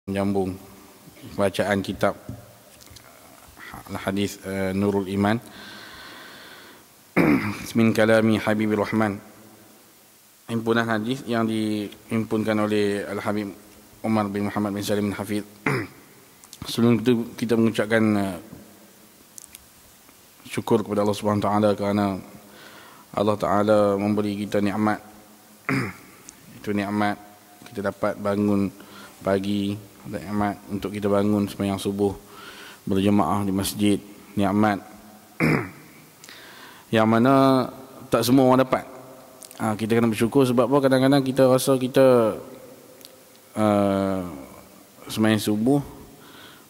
Menyambung bacaan kitab hadis Nurul Iman min kalami Habibur Rahman, himpunan hadis yang dihimpunkan oleh Al-Habib Umar bin Muhammad bin Salim bin Hafidh. Sebelum itu kita mengucapkan syukur kepada Allah Subhanahu Wa Taala kerana Allah Taala memberi kita nikmat. Itu nikmat kita dapat bangun pagi, nikmat untuk kita bangun sembahyang subuh berjemaah di masjid, nikmat yang mana tak semua orang dapat. Kita kena bersyukur sebab apa? Kadang-kadang kita rasa kita sembahyang subuh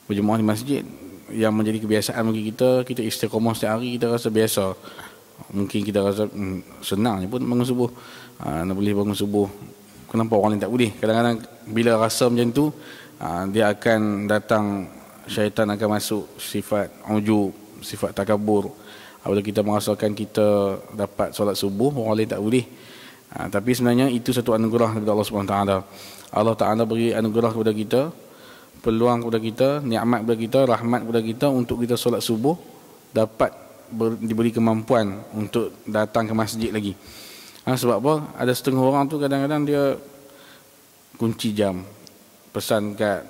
berjemaah di masjid yang menjadi kebiasaan bagi kita. Kita istiqamah setiap hari, kita rasa biasa. Mungkin kita rasa senang je pun bangun subuh, nak boleh bangun subuh. Kenapa orang lain tak boleh? Kadang-kadang bila rasa macam tu, dia akan datang, syaitan akan masuk sifat ujub, sifat takabur. Apabila kita merasakan kita dapat solat subuh, orang lain tak boleh. Tapi sebenarnya itu satu anugerah daripada Allah Subhanahu Taala. Allah Taala beri anugerah kepada kita, peluang kepada kita, nikmat kepada kita, rahmat kepada kita untuk kita solat subuh dapat diberi kemampuan untuk datang ke masjid lagi. Sebab apa? Ada setengah orang tu kadang-kadang dia kunci jam, pesan kat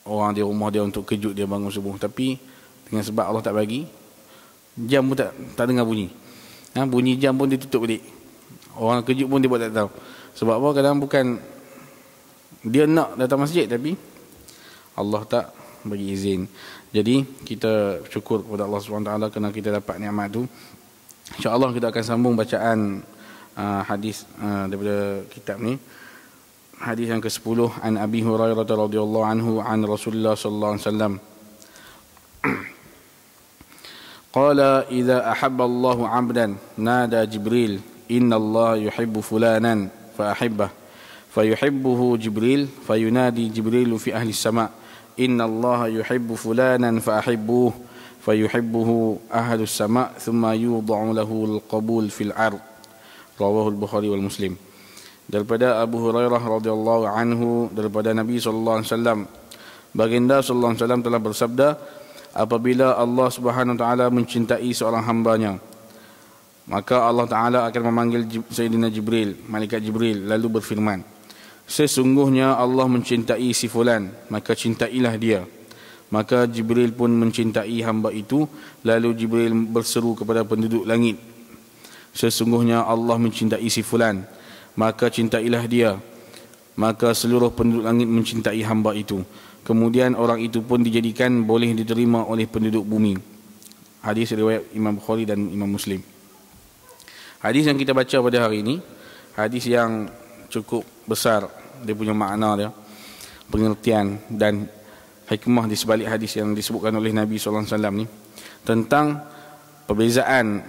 orang di rumah dia untuk kejut dia bangun subuh, tapi dengan sebab Allah tak bagi, jam pun tak dengar bunyi. Bunyi jam pun dia tutup balik. Orang kejut pun dia buat tak tahu. Sebab apa? Kadang bukan dia nak datang masjid, tapi Allah tak bagi izin. Jadi kita syukur kepada Allah SWT kerana kita dapat nikmat tu. InsyaAllah kita akan sambung bacaan hadis daripada kitab ni. Hadis yang ke-10, an Abi Hurairah radhiyallahu anhu an Rasulullah sallallahu alaihi wasallam qala idza ahabba Allahu 'abdan nada Jibril inna Allah yuhibbu fulanan fa ahibbah fayuhibbuhu Jibril fayunadi Jibril fi ahli as-sama' inna Allah yuhibbu fulanan fa ahibbuhu fayuhibbuhu ahli as-sama' thumma yudha'u lahu al-qabul fil 'ard. Rawahu al-Bukhari wal Muslim. Daripada Abu Hurairah radhiyallahu anhu, daripada Nabi sallallahu alaihi wasallam, baginda sallallahu alaihi wasallam telah bersabda, apabila Allah Subhanahu wa taala mencintai seorang hambanya, maka Allah taala akan memanggil Sayyidina Jibril, malaikat Jibril, lalu berfirman, sesungguhnya Allah mencintai si fulan, maka cintailah dia. Maka Jibril pun mencintai hamba itu, lalu Jibril berseru kepada penduduk langit, sesungguhnya Allah mencintai si fulan, maka cintailah dia. Maka seluruh penduduk langit mencintai hamba itu. Kemudian orang itu pun dijadikan boleh diterima oleh penduduk bumi. Hadis riwayat Imam Bukhari dan Imam Muslim. Hadis yang kita baca pada hari ini, hadis yang cukup besar dia punya makna dia, pengertian dan hikmah di sebalik hadis yang disebutkan oleh Nabi sallallahu alaihi wasallam ni, tentang perbezaan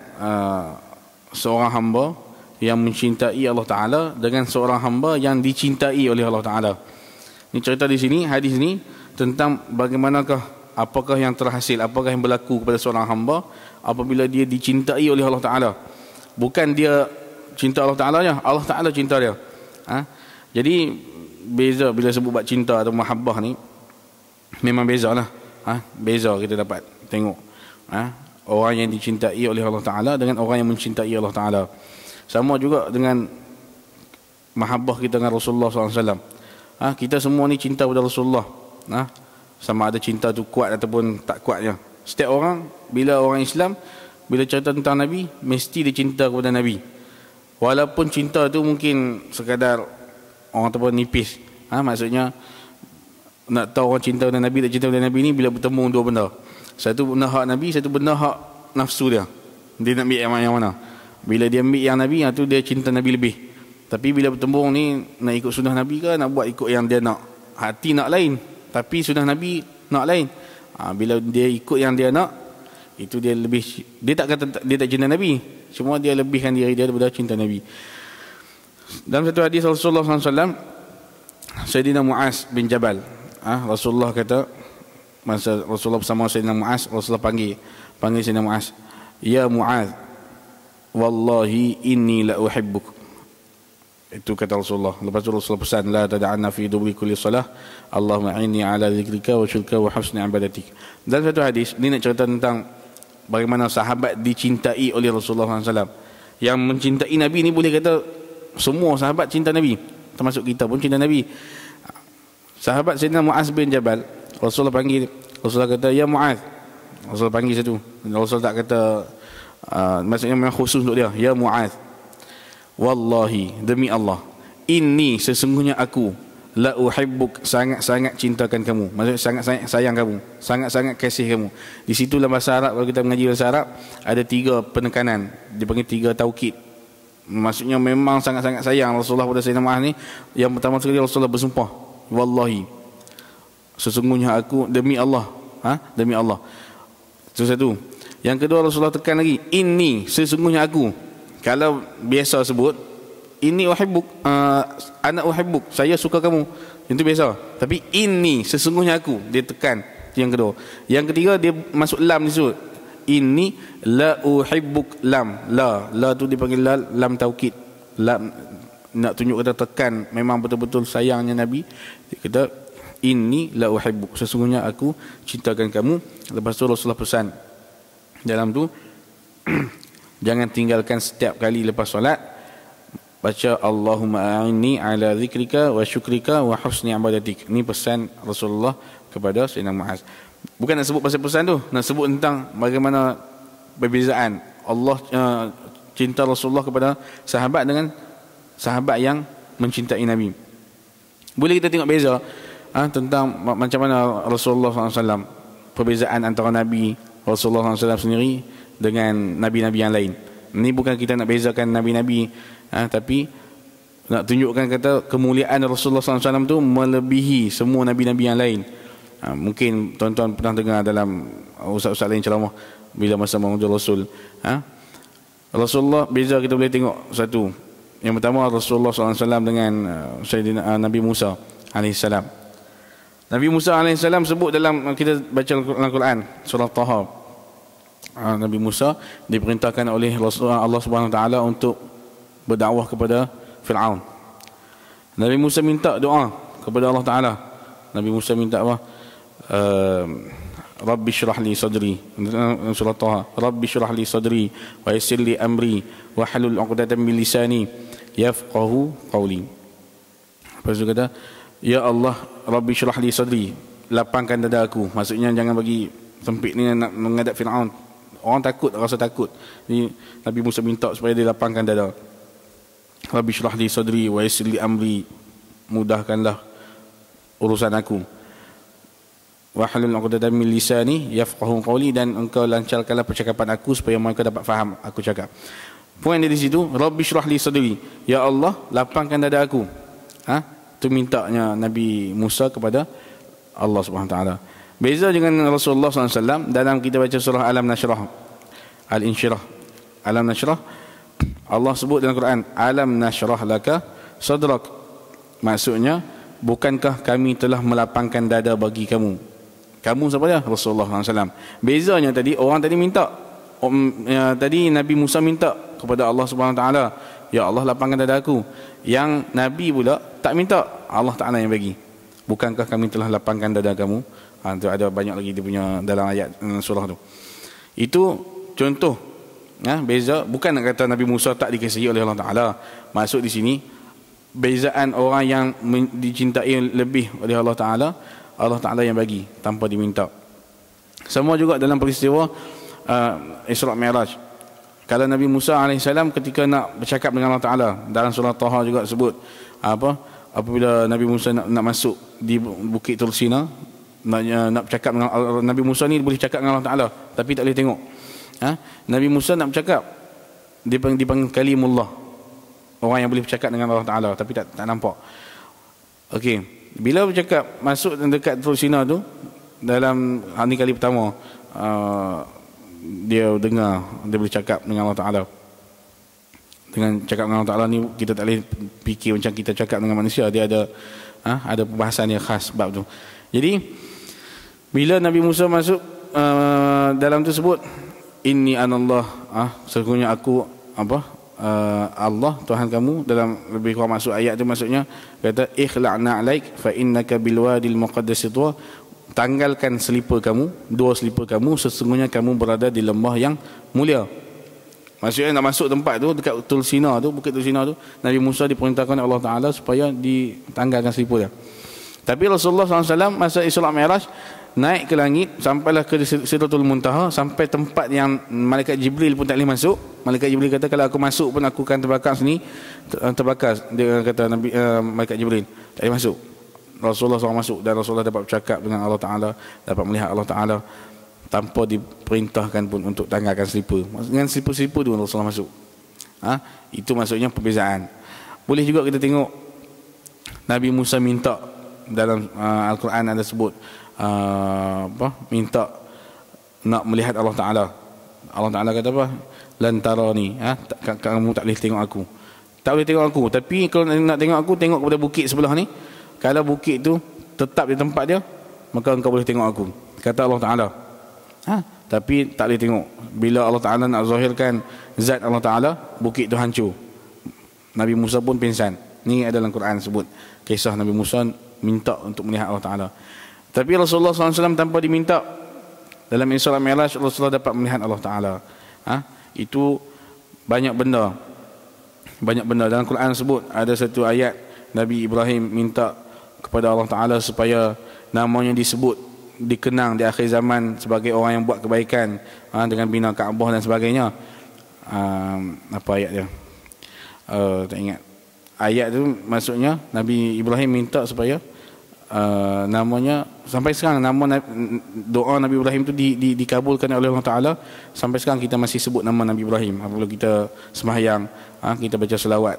seorang hamba yang mencintai Allah Ta'ala dengan seorang hamba yang dicintai oleh Allah Ta'ala. Ini cerita di sini, hadis ini tentang bagaimanakah, apakah yang terhasil, apakah yang berlaku kepada seorang hamba apabila dia dicintai oleh Allah Ta'ala. Bukan dia cinta Allah Ta'ala je, Allah Ta'ala cinta dia. Jadi beza bila sebut bab cinta atau mahabbah ni, memang bezalah. Beza kita dapat tengok orang yang dicintai oleh Allah Ta'ala dengan orang yang mencintai Allah Ta'ala. Sama juga dengan mahabbah kita dengan Rasulullah SAW. Kita semua ni cinta kepada Rasulullah. Sama ada cinta tu kuat ataupun tak kuatnya. Setiap orang, bila orang Islam, bila cerita tentang Nabi, mesti dia cinta kepada Nabi. Walaupun cinta tu mungkin sekadar orang ataupun nipis. Maksudnya, nak tahu orang cinta kepada Nabi, tak cinta kepada Nabi ni bila bertemu dua benda. Satu benda hak Nabi, satu benda hak nafsu dia. Dia nak ambil yang mana? Bila dia ambil yang Nabi, yang tu dia cinta Nabi lebih. Tapi bila bertembung ni, nak ikut sunnah Nabi ke, nak buat ikut yang dia nak? Hati nak lain, tapi sunnah Nabi nak lain. Bila dia ikut yang dia nak, itu dia lebih, dia tak kata dia tak cinta Nabi, cuma dia lebihkan diri dia daripada cinta Nabi. Dalam satu hadis Rasulullah SAW, Sayyidina Muaz bin Jabal, Rasulullah kata, masa Rasulullah bersama Sayyidina Muaz, Rasulullah panggil Sayyidina Muaz, ya Muaz, wallahi inni la uhibbuk. Itu kata Rasulullah. Lepas tu Rasulullah pesan, la tada'anna fi duburi kulli salah, Allahumma inni ala zikrika wa syukrika wa husni ibadatik. Dalam satu hadis ni nak cerita tentang bagaimana sahabat dicintai oleh Rasulullah SAW. Yang mencintai Nabi ni boleh kata semua sahabat cinta Nabi, termasuk kita pun cinta Nabi. Sahabat Sayyidina Mu'az bin Jabal, Rasulullah panggil, Rasulullah kata, ya Mu'az. Rasulullah panggil satu. Rasulullah tak kata maksudnya memang khusus untuk dia, ya Mu'az, wallahi, demi Allah, inni, sesungguhnya aku, la uhibbuk, sangat-sangat cintakan kamu. Maksudnya sangat-sangat sayang kamu, sangat-sangat kasih kamu. Di situ dalam bahasa Arab, kalau kita mengaji bahasa Arab, ada 3 penekanan, dipanggil 3 taukid. Maksudnya memang sangat-sangat sayang Rasulullah pada Sayyidina Mu'az ni. Yang pertama sekali Rasulullah bersumpah, wallahi, sesungguhnya aku, demi Allah, demi Allah. Itu satu. Yang kedua Rasulullah tekan lagi, inni, sesungguhnya aku. Kalau biasa sebut inni uhibbuk, ana uhibbuk, saya suka kamu, itu biasa. Tapi inni, sesungguhnya aku, dia tekan. Yang kedua. Yang ketiga dia masuk lam disebut, inni la uhibbuk, lam, la tu dipanggil lam taukid. Lam nak tunjuk kata tekan, memang betul-betul sayangnya Nabi. Dia kata inni la uhibbuk, sesungguhnya aku cintakan kamu. Lepas tu Rasulullah pesan dalam tu jangan tinggalkan setiap kali lepas solat baca Allahumma a'inni ala zikrika wa syukrika wa husni ibadatik. Ini pesan Rasulullah kepada Sayyidina Mu'az. Bukan nak sebut pasal pesan tu, nak sebut tentang bagaimana perbezaan Allah cinta Rasulullah kepada sahabat dengan sahabat yang mencintai Nabi. Boleh kita tengok beza tentang macam mana Rasulullah SAW, perbezaan antara Nabi Rasulullah SAW sendiri dengan nabi-nabi yang lain. Ini bukan kita nak bezakan nabi-nabi, tapi nak tunjukkan kata kemuliaan Rasulullah SAW tu melebihi semua nabi-nabi yang lain. Mungkin tuan-tuan pernah dengar dalam ustaz-ustaz lain ceramah bila masa Muhammad Rasul. Rasulullah beza kita boleh tengok satu. Yang pertama Rasulullah SAW dengan Sayyidina Nabi Musa AS. Nabi Musa AS sebut dalam, kita baca dalam Quran surah Taha, Nabi Musa diperintahkan oleh Allah Subhanahu Wa Taala untuk berdakwah kepada Fir'aun. Nabi Musa minta doa kepada Allah Taala. Nabi Musa minta apa? Rabbi syrah li sadri, surah Taha, Rabbi syrah li sadri wa yassir li amri wa halul 'uqdatam min lisani yafqahu qawli. Lepas tu kata, ya Allah, Rabbi syrah li sadri, lapangkan dada aku. Maksudnya jangan bagi sempit ni nak menghadap Fir'aun. Orang takut, rasa takut. Ni Nabi Musa minta supaya dia lapangkan dada. Rabbi syrah li sadri wa yassir li amri, mudahkanlah urusan aku. Wa halul 'uqdatam min lisani yafqahu qawli, dan engkau lancarkanlah percakapan aku supaya mereka dapat faham aku cakap. Poin dia di situ, Rabbi syrah li sadri, ya Allah, lapangkan dada aku. Itu mintanya Nabi Musa kepada Allah Subhanahu Wa Taala. Beza dengan Rasulullah SAW dalam kita baca surah Alam Nashrah, Al-Insyirah, Alam Nashrah, Allah sebut dalam Quran, Alam Nashrah laka sadrak. Maksudnya, bukankah kami telah melapangkan dada bagi kamu? Kamu siapa dia? Rasulullah SAW. Bezanya tadi, orang tadi minta, tadi Nabi Musa minta kepada Allah Subhanahu Wa Taala, ya Allah, lapangkan dada aku. Yang Nabi pula tak minta, Allah Ta'ala yang bagi. Bukankah kami telah lapangkan dada kamu? Itu ada banyak lagi dia punya dalam ayat surah tu. Itu contoh beza. Bukan nak kata Nabi Musa tak dikasihi oleh Allah Ta'ala. Maksud di sini bezaan orang yang dicintai lebih oleh Allah Ta'ala, Allah Ta'ala yang bagi tanpa diminta. Semua juga dalam peristiwa Isra' Mi'raj. Kalau Nabi Musa AS ketika nak bercakap dengan Allah Ta'ala, dalam surah Taha juga sebut apabila Nabi Musa nak masuk di Bukit Tur Sina, nak bercakap dengan Nabi Musa ni boleh cakap dengan Allah Ta'ala tapi tak boleh tengok. Nabi Musa nak bercakap, dipanggil kalimullah, orang yang boleh bercakap dengan Allah Ta'ala tapi tak nampak. Okey, bila bercakap masuk dekat Tur Sina tu, dalam hari kali pertama dia dengar, dia boleh cakap dengan Allah Ta'ala. Dengan cakap dengan Allah Ta'ala ni kita tak boleh fikir macam kita cakap dengan manusia. Dia ada perbahasan yang khas bab tu. Jadi bila Nabi Musa masuk dalam tu sebut inni anallah, sesungguhnya aku Allah Tuhan kamu, dalam lebih kurang maksud ayat tu maksudnya kata ikhla'na alaik fa innaka bil wadil muqaddas tuwa, tanggalkan selipar kamu, dua selipar kamu, sesungguhnya kamu berada di lembah yang mulia. Maksudnya nak masuk tempat tu dekat Tulsina tu, Bukit Tulsina tu, Nabi Musa diperintahkan oleh Allah Taala supaya ditanggalkan selipar dia. Tapi Rasulullah SAW masa Isra Mi'raj naik ke langit sampailah ke Sidratul Muntaha, sampai tempat yang malaikat Jibril pun tak boleh masuk. Malaikat Jibril kata kalau aku masuk pun aku akan terbakar sini, terbakar. Dia kata malaikat Jibril tak boleh masuk. Rasulullah SAW masuk dan Rasulullah dapat bercakap dengan Allah Taala, dapat melihat Allah Taala tanpa diperintahkan pun untuk tanggalkan selipar. Dengan selipar-selipar tu Rasulullah masuk. Itu maksudnya perbezaan. Boleh juga kita tengok Nabi Musa minta dalam Al-Quran ada sebut minta nak melihat Allah Taala. Allah Taala kata apa? Lan tarani, kamu tak boleh tengok aku. Tak boleh tengok aku, tapi kalau nak tengok aku, tengok kepada bukit sebelah ni. Kalau bukit tu tetap di tempat dia, maka engkau boleh tengok aku, kata Allah Taala. Tapi tak boleh tengok. Bila Allah Taala nak zahirkan zat Allah Taala, bukit tu hancur. Nabi Musa pun pingsan. Ni ada dalam Quran sebut kisah Nabi Musa minta untuk melihat Allah Taala. Tapi Rasulullah SAW tanpa diminta, dalam Isra Mi'raj Rasulullah dapat melihat Allah Taala. Itu banyak benda. Banyak benda dalam Quran sebut ada satu ayat Nabi Ibrahim minta kepada Allah Taala supaya namanya disebut, dikenang di akhir zaman sebagai orang yang buat kebaikan, dengan bina Kaabah dan sebagainya. Apa ayat dia? Tak ingat. Ayat tu maksudnya Nabi Ibrahim minta supaya namanya, sampai sekarang nama doa Nabi Ibrahim tu dikabulkan oleh Allah Taala. Sampai sekarang kita masih sebut nama Nabi Ibrahim apabila kita sembahyang, kita baca selawat,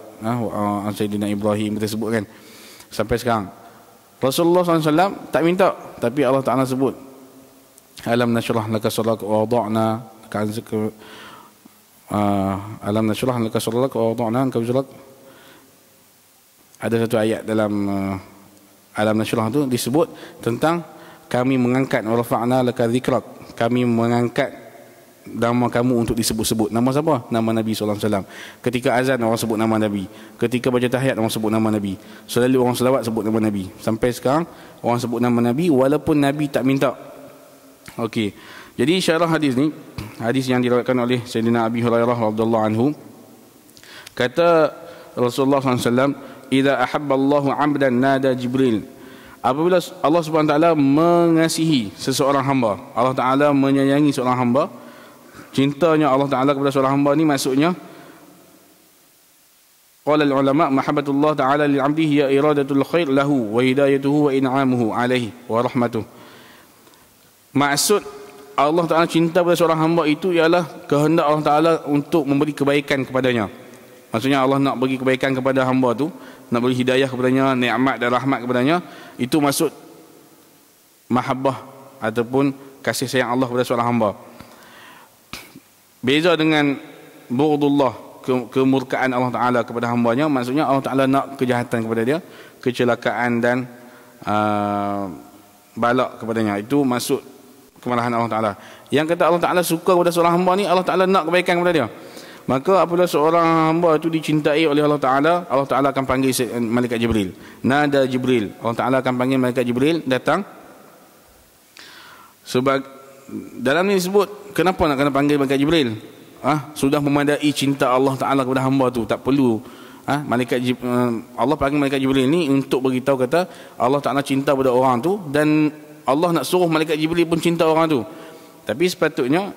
Sayyidina Ibrahim kita sebut kan, sampai sekarang. Rasulullah SAW tak minta, tapi Allah Taala sebut alam nashrah laka sadrak wa wada'na alam nashrah laka sadrak wa wada'na anka wizrak. Ada satu ayat dalam alam nashrah tu disebut tentang kami mengangkat wa rafa'na laka dzikrak, kami mengangkat nama kamu untuk disebut-sebut. Nama siapa? Nama Nabi SAW. Ketika azan orang sebut nama Nabi, ketika baca tahiyat orang sebut nama Nabi, selalu orang selawat sebut nama Nabi. Sampai sekarang orang sebut nama Nabi walaupun Nabi tak minta. Okey. Jadi syarah hadis ni, hadis yang diriwayatkan oleh Sayyidina Abi Hurairah radhiyallahu anhu, kata Rasulullah SAW, idza ahabba Allahu 'abdan nada Jibril. Apabila Allah Subhanahu Wa Taala mengasihi seseorang hamba, Allah Taala menyayangi seorang hamba, cintanya Allah Taala kepada seorang hamba ni maksudnya, qala al-ulama mahabbatullah Taala lil 'abdi hiya iradatul khair lahu wa hidayatuhu wa in'amuhu alaihi wa rahmatuh. Maksud Allah Taala cinta kepada seorang hamba itu ialah kehendak Allah Taala untuk memberi kebaikan kepadanya. Maksudnya Allah nak bagi kebaikan kepada hamba tu, nak beri hidayah kepadanya, nikmat dan rahmat kepadanya. Itu maksud mahabbah ataupun kasih sayang Allah kepada seorang hamba. Beza dengan bughdullah, kemurkaan Allah Taala kepada hambanya, maksudnya Allah Taala nak kejahatan kepada dia, kecelakaan dan balak kepadanya. Itu maksud kemarahan Allah Taala. Yang kata Allah Taala suka kepada seorang hamba ni, Allah Taala nak kebaikan kepada dia. Maka apabila seorang hamba itu dicintai oleh Allah Taala akan panggil malaikat Jibril. Nada Jibril. Allah Taala akan panggil malaikat Jibril datang. Sebab dalam ni disebut kenapa nak kena panggil malaikat Jibril? Sudah memadai cinta Allah Taala kepada hamba tu, tak perlu Allah panggil malaikat Jibril ni untuk beritahu kata Allah Taala cinta pada orang tu, dan Allah nak suruh malaikat Jibril pun cinta orang tu. Tapi sepatutnya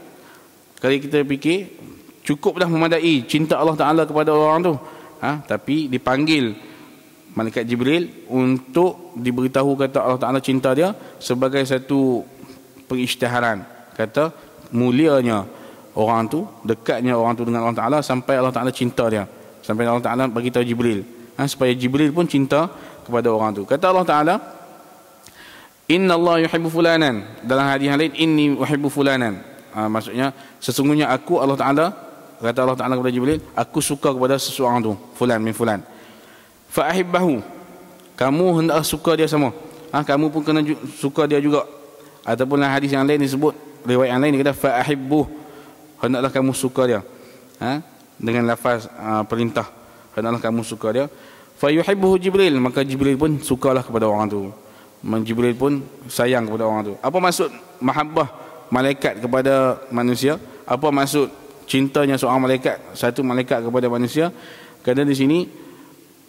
kalau kita fikir, cukuplah memadai cinta Allah Taala kepada orang tu, tapi dipanggil malaikat Jibril untuk diberitahu kata Allah Taala cinta dia sebagai satu pengisytiharan, kata mulianya orang tu, dekatnya orang tu dengan Allah Taala sampai Allah Taala cinta dia, sampai Allah Taala bagi tahu Jibril, supaya Jibril pun cinta kepada orang tu. Kata Allah Taala, Inna Allah yuhibbu fulanan. Dalam hadis yang lain, inni uhibbu fulanan. Maksudnya sesungguhnya aku, Allah Taala, kata Allah Taala kepada Jibril, aku suka kepada seseorang tu, fulan min fulan. Fa ahibbahu. Kamu hendak suka dia sama. Kamu pun kena suka dia juga. Ataupun dalam hadis yang lain disebut, riwayat yang lain dia kata fa ahibbuh. Hendaklah kamu suka dia. dengan lafaz perintah, hendaklah kamu suka dia. Fa yuhibbuhu Jibril, maka Jibril pun sukalah kepada orang tu. Jibril pun sayang kepada orang tu. Apa maksud mahabbah malaikat kepada manusia? Apa maksud cintanya seorang malaikat, satu malaikat kepada manusia? Kerana di sini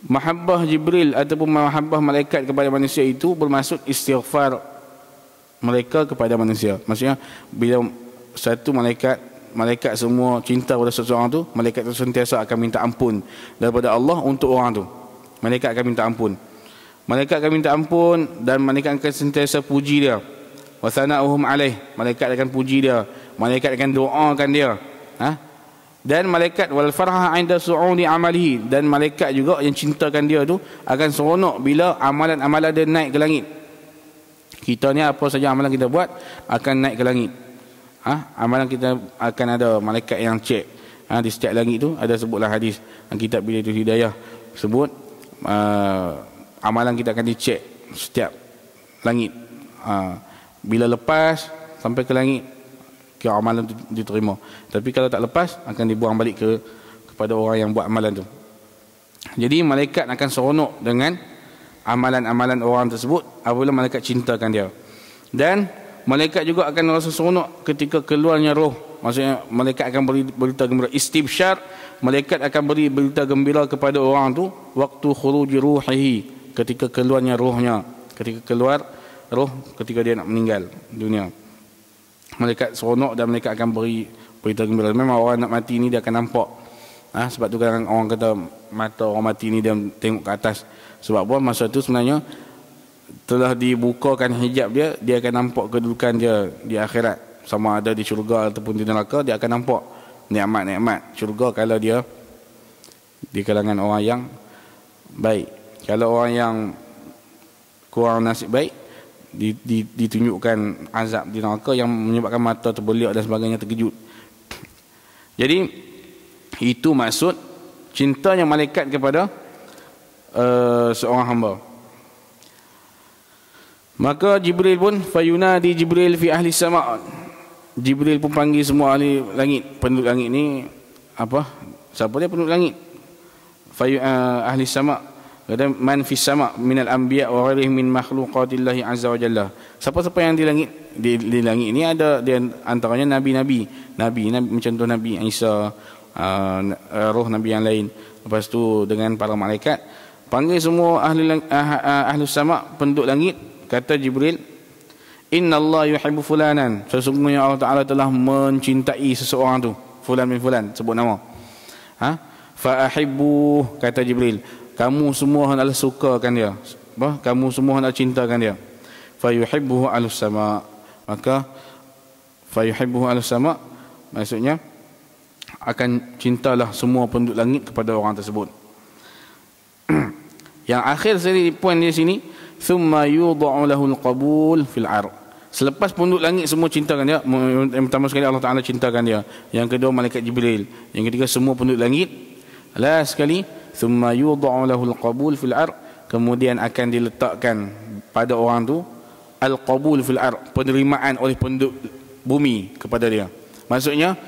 mahabbah Jibril ataupun mahabbah malaikat kepada manusia itu bermaksud istighfar mereka kepada manusia. Maksudnya bila satu malaikat semua cinta pada seseorang tu, malaikat itu sentiasa akan minta ampun daripada Allah untuk orang tu. Malaikat akan minta ampun. Malaikat akan minta ampun dan malaikat akan sentiasa puji dia. Wa sana'uhum alaih, malaikat akan puji dia, malaikat akan doakan dia. Dan malaikat wal farha 'inda su'udi amalihi, dan malaikat juga yang cintakan dia tu akan seronok bila amalan-amalan dia naik ke langit. Kita ni apa saja amalan kita buat akan naik ke langit. Amalan kita akan ada malaikat yang cek. Di setiap langit tu ada sebutlah hadis kitab Bidayatul Hidayah sebut amalan kita akan dicek setiap langit. Bila lepas sampai ke langit, kira amalan itu diterima. Tapi kalau tak lepas, akan dibuang balik kepada orang yang buat amalan tu. Jadi malaikat akan seronok dengan amalan-amalan orang tersebut apabila malaikat cintakan dia. Dan malaikat juga akan rasa seronok ketika keluarnya roh. Maksudnya malaikat akan beri berita gembira, istibsyar. Malaikat akan beri berita gembira kepada orang tu waktu khuruji ruhihi, ketika keluarnya rohnya, ketika keluar roh ketika dia nak meninggal dunia. Malaikat seronok dan malaikat akan beri berita gembira. Memang orang nak mati ni dia akan nampak. Sebab tu kadang orang kata mata orang mati ni dia tengok ke atas. Sebab apa? Masa tu sebenarnya telah dibukakan hijab dia, dia akan nampak kedudukan dia di akhirat. Sama ada di syurga ataupun di neraka, dia akan nampak nikmat-nikmat syurga kalau dia di kalangan orang yang baik. Kalau orang yang kurang nasib baik, ditunjukkan azab di neraka yang menyebabkan mata terbeliak dan sebagainya, terkejut. Jadi itu maksud cintanya malaikat kepada seorang hamba. Maka Jibril pun fayunadi Jibril fi ahli sama', Jibril pun panggil semua ahli langit. Penduduk langit ni apa? Siapa dia penduduk langit? Ahli sama', kata man fis sama' minal anbiya wa ghairihim min makhluqatillahi azza wa jalla. Siapa-siapa yang di langit, di langit ni ada dia antaranya nabi macam tu Nabi Isa, roh nabi yang lain. Lepas tu dengan para malaikat, panggil semua ahli sama', penduduk langit. Kata Jibril, innallaha yuhibbu fulanan, sesungguhnya Allah Taala telah mencintai seseorang tu, fulan bin fulan, sebut nama. Fa ahibbu, kata Jibril, kamu semua hendaklah sukakan dia. Kamu semua hendaklah cintakan dia. Fa yuhibbuhu ahlus sama', maka fa yuhibbuhu ahlus sama', maksudnya akan cintalah semua penduduk langit kepada orang tersebut. Yang akhir sekali poin di sini, thumma yudha'u lahul qabul fil ard. Selepas penduduk langit semua cintakan dia, yang pertama sekali Allah Taala cintakan dia, yang kedua malaikat Jibril, yang ketiga semua penduduk langit, last sekali thumma yudha'u lahul qabul fil ard, kemudian akan diletakkan pada orang tu al-qabul fil ard, penerimaan oleh penduduk bumi kepada dia. Maksudnya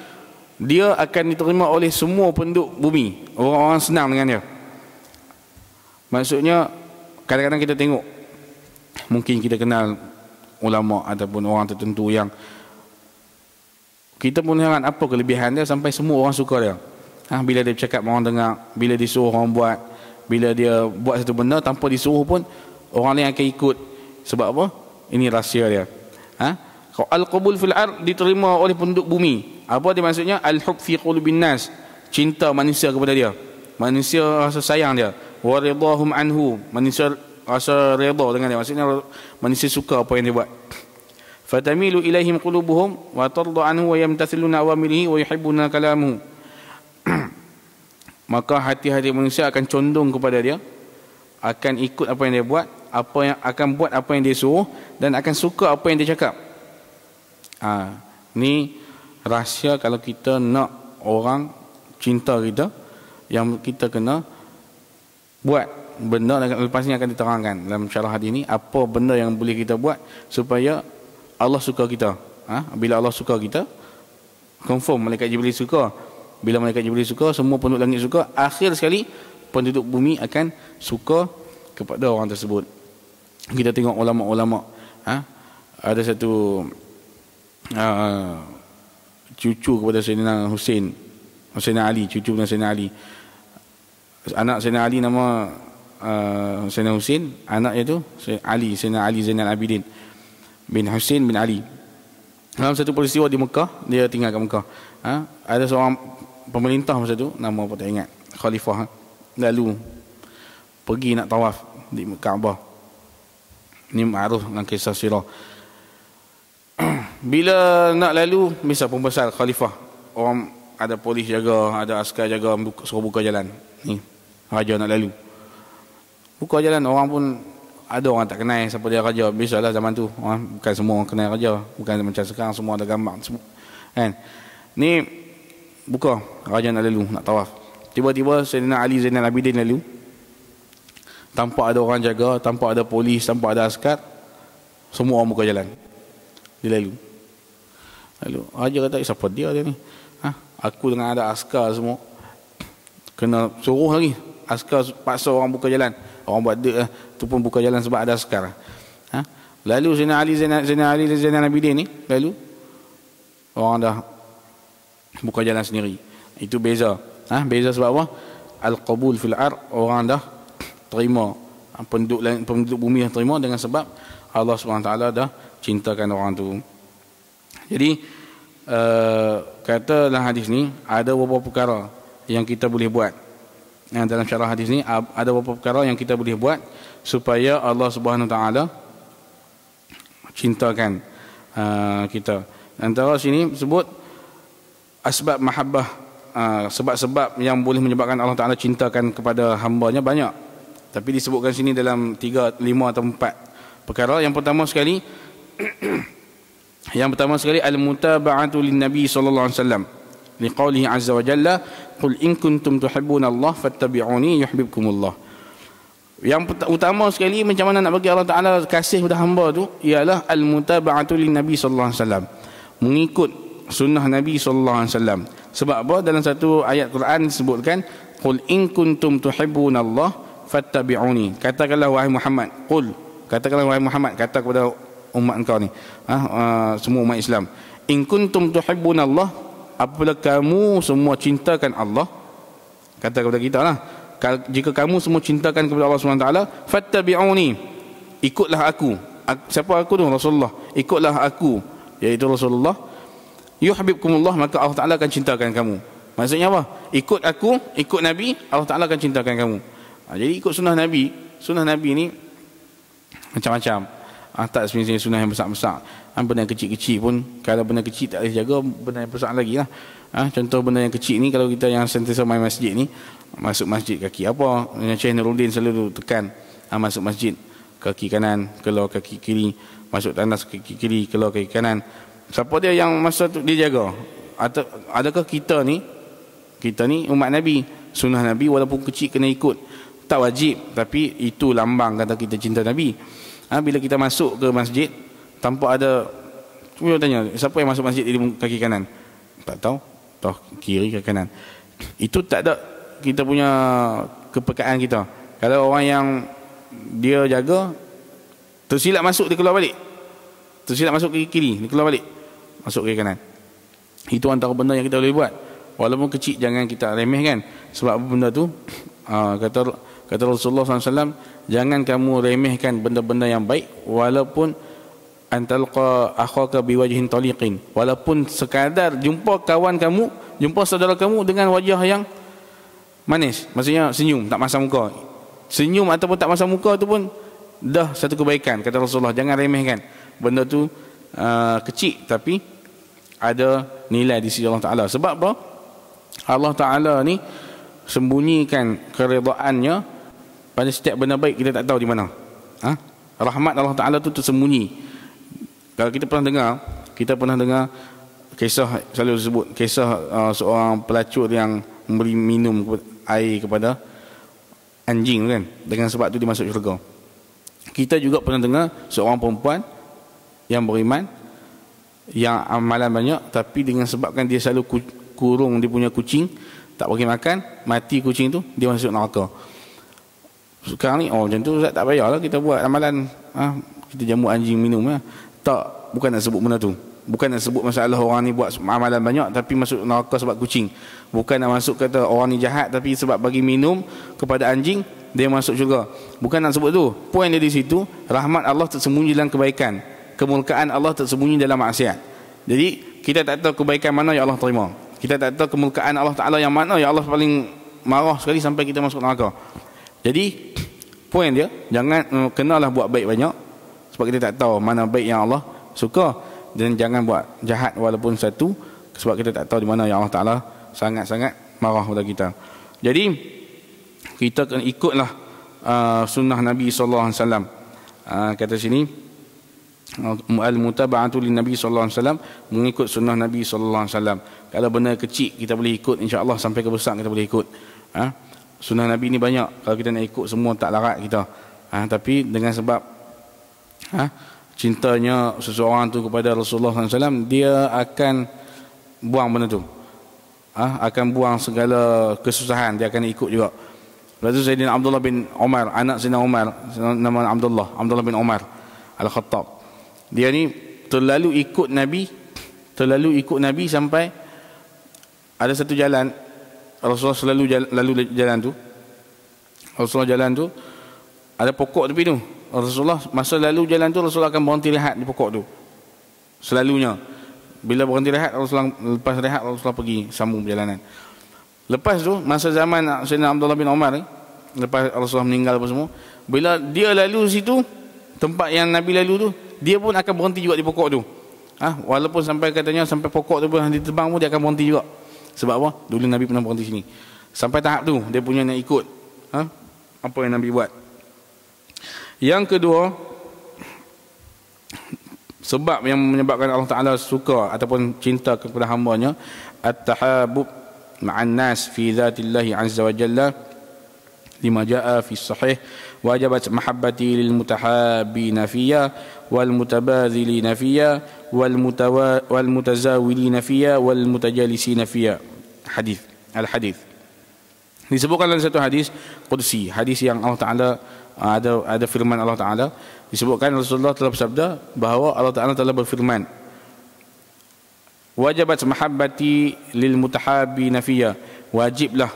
dia akan diterima oleh semua penduduk bumi, orang-orang senang dengan dia. Maksudnya kadang-kadang kita tengok, mungkin kita kenal ulama ataupun orang tertentu yang kita pun heran apa kelebihan dia sampai semua orang suka dia. Bila dia bercakap orang dengar, bila disuruh orang buat, bila dia buat satu benda tanpa disuruh pun orang lain akan ikut. Sebab apa? Ini rahsia dia. Al-qabul fil ard, diterima oleh penduduk bumi. Apa dia maksudnya? Al-hub fi qulubin nas, cinta manusia kepada dia. Manusia rasa sayang dia. Wa ridahum anhu, manusia rasa redha dengan dia. Maksudnya manusia suka apa yang dia buat. Fatamilu ilaihim qulubuhum wa tarda anhu wa yamtathiluna awamirihi wa yuhibbuna kalamuhu. Maka hati-hati manusia akan condong kepada dia, akan ikut apa yang dia buat, akan buat apa yang dia suruh, dan akan suka apa yang dia cakap. Ni rahsia kalau kita nak orang cinta kita, yang kita kena buat benda, dan lepas ni akan diterangkan dalam syarah hadis ni apa benda yang boleh kita buat supaya Allah suka kita. Bila Allah suka kita, confirm malaikat Jibril suka. Bila malaikat Jibril suka, semua penduduk langit suka, akhir sekali penduduk bumi akan suka kepada orang tersebut. Kita tengok ulama-ulama, ada satu cucu kepada Sayyidina Hussein, Sayyidina Ali, cucu kepada Sayyidina Ali. Anak Sayyidina Ali nama Sayyidina Hussein, anaknya tu Ali, Sayyidina Ali Zainal Abidin bin Hussein bin Ali. Dalam satu peristiwa di Mekah, dia tinggal kat Mekah, ada seorang pemerintah masa tu, nama apa tak ingat, khalifah, lalu pergi nak tawaf di Kaabah. Ini ma'ruf dengan kisah sirah. Bila nak lalu, misal pembesar khalifah, orang ada polis jaga, ada askar jaga, suruh buka jalan. Ni raja nak lalu, buka jalan. Orang pun ada orang tak kenal siapa dia raja. Biasalah zaman tu, bukan semua orang kenal raja, bukan macam sekarang semua ada gambar semua, kan. Ni buka, raja nak lalu, nak tawaf. Tiba-tiba Sayyidina Ali Zainal Abidin lalu, tanpa ada orang jaga, tanpa ada polis, tanpa ada askar, semua orang buka jalan, dia lalu. Raja kata, siapa dia ni? Aku dengan ada askar semua, kena suruh lagi, askar paksa orang buka jalan. Orang buat tu pun buka jalan sebab ada askar. Lalu Zainal Ali Zainal Abidin ni lalu, orang dah buka jalan sendiri. Itu beza. Beza sebab apa? Al-qabul fil ard, orang dah terima, penduduk bumi yang terima dengan sebab Allah SWT dah cintakan orang tu. Jadi kata dalam hadis ni ada beberapa perkara yang kita boleh buat. Dalam syarah hadis ni ada beberapa perkara yang kita boleh buat supaya Allah Subhanahu Wa Taala cintakan kita. Antara sini sebut asbab mahabbah, sebab-sebab yang boleh menyebabkan Allah Taala cintakan kepada hamba-Nya banyak. Tapi disebutkan sini dalam 3, 5 atau 4 perkara. Yang pertama sekali al-mutaba'atu lin-nabi sallallahu alaihi wasallam liqaulihi azza wa jalla qul in kuntum tuhibbunallaha fattabi'uni yuhibbukumullah. Yang utama sekali macam mana nak bagi Allah Taala kasih pada hamba tu ialah al-mutaba'atu lin-nabi sallallahu alaihi wasallam, mengikut sunnah Nabi sallallahu alaihi wasallam. Sebab apa? Dalam satu ayat Quran disebutkan qul in kuntum tuhibbunallaha fattabi'uni. Katakanlah wahai Muhammad, kata kepada umat engkau ni, semua umat Islam, in kuntum tuhibbunallah, apabila kamu semua cintakan Allah, kata kepada kita lah, jika kamu semua cintakan kepada Allah SWT, fattabi'uni, ikutlah aku. Siapa aku tu? Rasulullah. Ikutlah aku, iaitu Rasulullah. Yuhibbukumullah, maka Allah Ta'ala akan cintakan kamu. Maksudnya apa? Ikut aku, ikut Nabi, Allah Ta'ala akan cintakan kamu. Jadi ikut sunnah Nabi. Sunnah Nabi ni macam-macam. Tak sebenarnya sunnah yang besar-besar. Benda yang kecil-kecil pun, kalau benda kecil tak boleh jaga, benda yang besar lagi lah. Contoh benda yang kecil ni, kalau kita yang sentiasa main masjid ni, masuk masjid kaki apa, yang Syekh Nuruddin selalu tekan, masuk masjid kaki kanan, keluar kaki kiri, masuk tandas kaki kiri, keluar kaki kanan. Siapa dia yang masa tu dia jaga? Atau adakah kita ni umat Nabi, sunnah Nabi walaupun kecil kena ikut, tak wajib, tapi itu lambang kata kita cinta Nabi. Bila kita masuk ke masjid tanpa ada, cuba tanya, siapa yang masuk masjid di kaki kanan? Tak tahu, kiri ke kanan. Itu tak ada kita punya kepekaan kita. Kalau orang yang dia jaga, tersilap masuk, dia keluar balik. Tersilap masuk ke kiri, dia keluar balik, masuk ke kanan. Itu antara benda yang kita boleh buat. Walaupun kecil, jangan kita remehkan. Sebab benda tu, kata Rasulullah SAW, jangan kamu remehkan benda-benda yang baik, walaupun antalqa akhaka biwajhin taliqin, walaupun sekadar jumpa kawan kamu, jumpa saudara kamu dengan wajah yang manis, maksudnya senyum, tak masam muka. Senyum ataupun tak masam muka tu pun dah satu kebaikan, kata Rasulullah. Jangan remehkan benda tu, kecil tapi ada nilai di sisi Allah Ta'ala. Sebab apa? Allah Ta'ala ni sembunyikan keredaannya pada setiap benda baik, kita tak tahu di mana. Rahmat Allah Ta'ala tu tersembunyi. Kalau kita pernah dengar kisah, selalu disebut kisah seorang pelacur yang memberi minum air kepada anjing kan, dengan sebab tu dia masuk syurga. Kita juga pernah dengar seorang perempuan yang beriman, yang amalan banyak, tapi dengan sebabkan dia selalu kurung dia punya kucing, tak bagi makan, mati kucing tu, dia masuk neraka. Sekarang ni macam tu Ustaz, tak payahlah kita buat amalan kita jamu anjing minum tak, bukan nak sebut benda tu, bukan nak sebut masalah orang ni buat amalan banyak tapi masuk neraka sebab kucing, bukan nak masuk kata orang ni jahat tapi sebab bagi minum kepada anjing dia masuk syurga, bukan nak sebut tu. Poin dia di situ, rahmat Allah tersembunyi dalam kebaikan, kemurkaan Allah tersembunyi dalam maksiat. Jadi kita tak tahu kebaikan mana yang Allah terima, kita tak tahu kemurkaan Allah Ta'ala yang mana yang Allah paling marah sekali sampai kita masuk neraka. Jadi poin dia, jangan kenalah buat baik banyak sebab kita tak tahu mana baik yang Allah suka, dan jangan buat jahat walaupun satu sebab kita tak tahu di mana yang Allah Ta'ala sangat-sangat marah pada kita. Jadi kita kena ikutlah sunnah Nabi SAW. Kata sini al-mutaba'atu lin Nabi SAW, mengikut sunnah Nabi SAW. Kalau benda kecil kita boleh ikut, insya-Allah sampai ke besar kita boleh ikut. Sunnah Nabi ni banyak, kalau kita nak ikut semua tak larat kita. Tapi dengan sebab cintanya seseorang tu kepada Rasulullah SAW, dia akan buang benda tu, akan buang segala kesusahan, dia akan ikut juga. Lepas tu Sayyidina Abdullah bin Umar, anak Sayyidina Umar, nama Abdullah bin Umar Al-Khattab, dia ni terlalu ikut Nabi sampai ada satu jalan Rasulullah selalu lalu jalan tu. Rasulullah jalan tu ada pokok tepi tu. Rasulullah masa lalu jalan tu, Rasulullah akan berhenti rehat di pokok tu. Selalunya bila berhenti rehat, Rasulullah lepas rehat, Rasulullah pergi sambung perjalanan. Lepas tu masa zaman Sayyidina Abdullah bin Umar ni, lepas Rasulullah meninggal apa semua, bila dia lalu situ tempat yang Nabi lalu tu, dia pun akan berhenti juga di pokok tu. Walaupun sampai katanya sampai pokok tu pun ditebang pun dia akan berhenti juga. Sebab apa? Dulu Nabi pernah berhenti sini. Sampai tahap tu dia punya nak ikut apa yang Nabi buat. Yang kedua, sebab yang menyebabkan Allah Ta'ala suka ataupun cinta kepada hamba-Nya, at-tahabub ma'an nas fi dzatillahi azza wa jalla, lima jaa fi sahih, wajabat mahabbati lil mutahabbina fiyya wal mutabadzilina fiyya wal mutazawilina fiyya wal mutajalisina fiyya. Hadis, al-hadis disebutkan dalam satu hadis qudsi, hadis yang Allah Ta'ala ada firman Allah Ta'ala, disebutkan Rasulullah telah bersabda bahawa Allah Ta'ala telah berfirman, wajabat mahabbati lil mutahabbina fiyya, wajiblah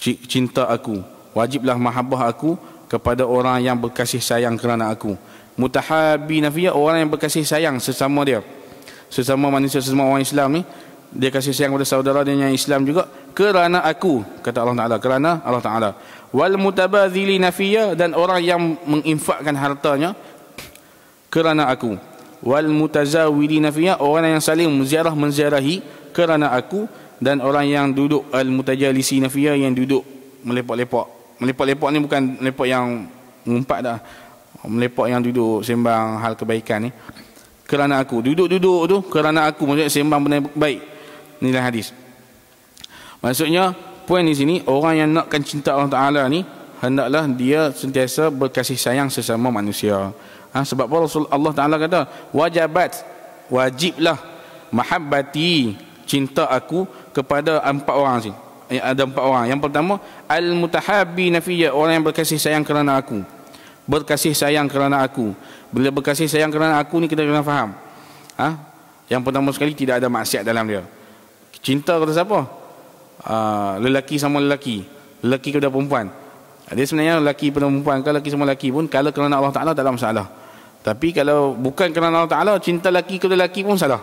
cinta aku, wajiblah mahabbah aku kepada orang yang berkasih sayang kerana aku. Mutahabbina fiyya, orang yang berkasih sayang sesama dia, sesama manusia, sesama orang Islam ni, dia kasih sayang kepada saudara dia yang Islam juga kerana aku, kata Allah Ta'ala, kerana Allah Ta'ala. Wal mutabadzilina fiyya, dan orang yang menginfakkan hartanya kerana aku. Wal mutazawilina fiyya, orang yang saling menziarahi kerana aku. Dan orang yang duduk, al mutajalisina fiyya, yang duduk melepak-lepak. Melepak-lepak ni bukan lepak yang ngumpat dah, melepak yang duduk sembang hal kebaikan ni, kerana aku. Duduk-duduk tu kerana aku, maksudnya sembang benda baik. Inilah hadis. Maksudnya poin di sini, orang yang nakkan cinta Allah Ta'ala ni, hendaklah dia sentiasa berkasih sayang sesama manusia. Sebab Rasul Allah Ta'ala kata, wajiblah mahabbati, cinta aku kepada 4 orang sini. Ada 4 orang. Yang pertama, al-mutahabbina fiyya, orang yang berkasih sayang kerana aku. Berkasih sayang kerana aku. Bila berkasih sayang kerana aku ni, kita kena faham. Yang pertama sekali, tidak ada maksiat dalam dia. Cinta kepada siapa? Lelaki sama lelaki, lelaki kepada perempuan. Dia sebenarnya lelaki kepada perempuan, kalau lelaki sama lelaki pun, kalau kerana Allah Ta'ala tak ada masalah. Tapi kalau bukan kerana Allah Ta'ala, cinta lelaki kepada lelaki pun salah.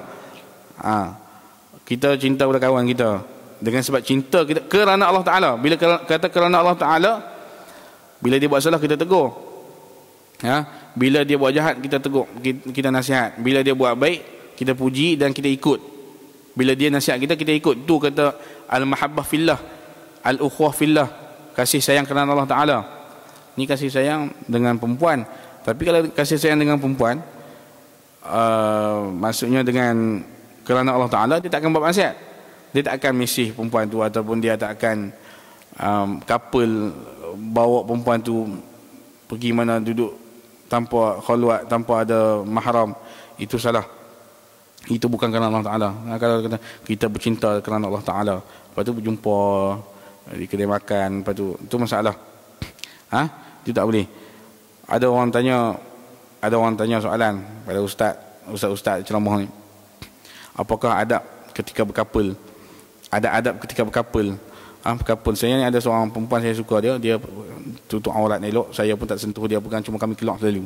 Kita cinta kepada kawan kita dengan sebab cinta kita kerana Allah Ta'ala. Bila kata kerana Allah Ta'ala, bila dia buat salah kita tegur, bila dia buat jahat kita tegur, kita nasihat. Bila dia buat baik kita puji dan kita ikut. Bila dia nasihat kita, kita ikut. Tu kata al-mahabbah fillah, al-ukhuwah fillah, kasih sayang kerana Allah Ta'ala. Ni kasih sayang dengan perempuan. Tapi kalau kasih sayang dengan perempuan, maksudnya dengan kerana Allah Ta'ala, dia tak akan buat maksiat. Dia tak akan mesih perempuan tu, ataupun dia tak akan couple bawa perempuan tu pergi mana duduk tanpa khalwat, tanpa ada mahram. Itu salah. itu bukan kerana Allah Ta'ala. Kalau kita bercinta kerana Allah Ta'ala, lepas tu berjumpa di kedai makan, lepas tu, itu masalah. Itu tak boleh. Ada orang tanya soalan pada ustaz ceramah ni, apakah adab ketika berkapul? Ada adab ketika berkapul. Berkapul, saya ni ada seorang perempuan saya suka dia tutup aurat elok, saya pun tak sentuh dia, bukan, cuma kami keluar selalu.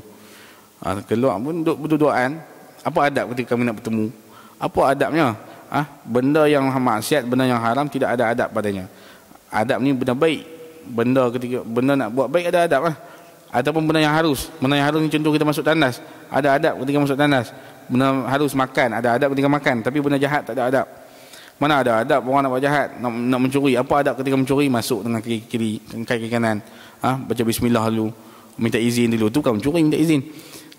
Keluar pun berdua-duaan. Apa adab ketika kami nak bertemu? Apa adabnya? Benda yang maksiat, benda yang haram, tidak ada adab padanya. Adab ni benda baik. Benda nak buat baik ada adab lah. Ataupun benda yang harus. Benda yang harus ni contoh kita masuk tandas, ada adab ketika masuk tandas. Benda harus makan, ada adab ketika makan. Tapi benda jahat tak ada adab. Mana ada adab orang nak buat jahat, nak mencuri? Apa adab ketika mencuri? Masuk dengan kaki kiri, kaki kanan, baca bismillah dulu, minta izin dulu. Tu kan mencuri, minta izin.